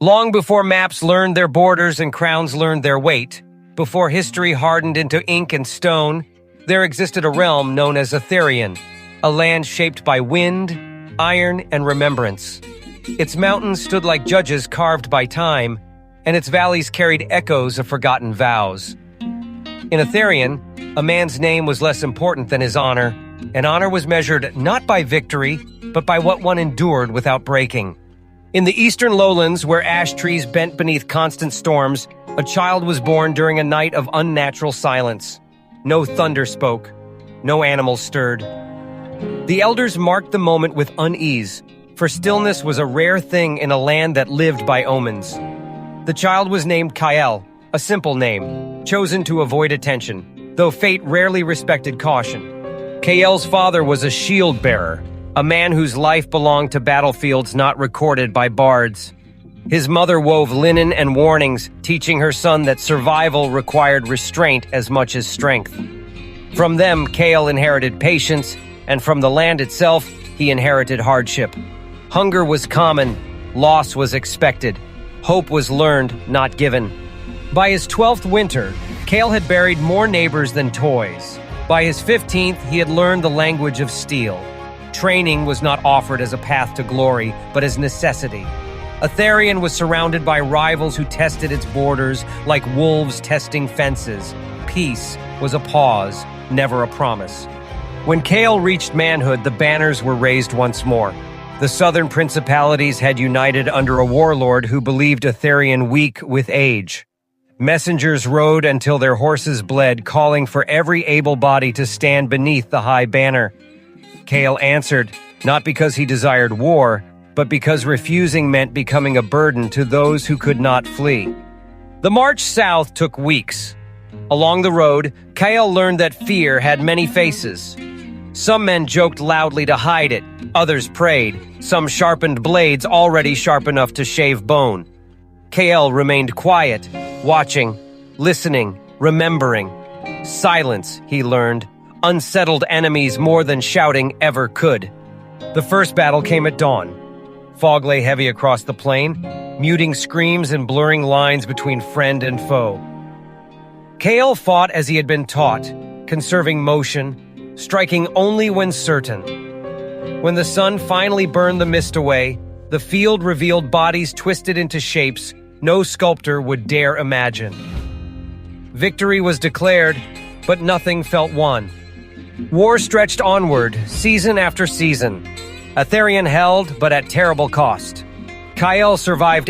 Long before maps learned their borders and crowns learned their weight, before history hardened into ink and stone, there existed a realm known as Etherian, a land shaped by wind, iron, and remembrance. Its mountains stood like judges carved by time, and its valleys carried echoes of forgotten vows. In Etherian, a man's name was less important than his honor, and honor was measured not by victory, but by what one endured without breaking. In the eastern lowlands, where ash trees bent beneath constant storms, a child was born during a night of unnatural silence. No thunder spoke, no animals stirred. The elders marked the moment with unease, for stillness was a rare thing in a land that lived by omens. The child was named Kael, a simple name, chosen to avoid attention, though fate rarely respected caution. Kael's father was a shield-bearer, a man whose life belonged to battlefields not recorded by bards. His mother wove linen and warnings, teaching her son that survival required restraint as much as strength. From them, Kael inherited patience, and from the land itself, he inherited hardship. Hunger was common, loss was expected, hope was learned, not given. By his 12th winter, Kael had buried more neighbors than toys. By his 15th, he had learned the language of steel. Training was not offered as a path to glory, but as necessity. Etherian was surrounded by rivals who tested its borders like wolves testing fences. Peace was a pause, never a promise. When Kael reached manhood, the banners were raised once more. The southern principalities had united under a warlord who believed Etherian weak with age. Messengers rode until their horses bled, calling for every able body to stand beneath the high banner. Kael answered, not because he desired war, but because refusing meant becoming a burden to those who could not flee. The march south took weeks. Along the road, Kael learned that fear had many faces. Some men joked loudly to hide it, others prayed, some sharpened blades already sharp enough to shave bone. Kael remained quiet, watching, listening, remembering. Silence, he learned, unsettled enemies more than shouting ever could. The first battle came at dawn. Fog lay heavy across the plain, muting screams and blurring lines between friend and foe. Kael fought as he had been taught, conserving motion, striking only when certain. When the sun finally burned the mist away, the field revealed bodies twisted into shapes no sculptor would dare imagine. Victory was declared, but nothing felt won. War stretched onward, season after season. Etherian held, but at terrible cost. Kael survived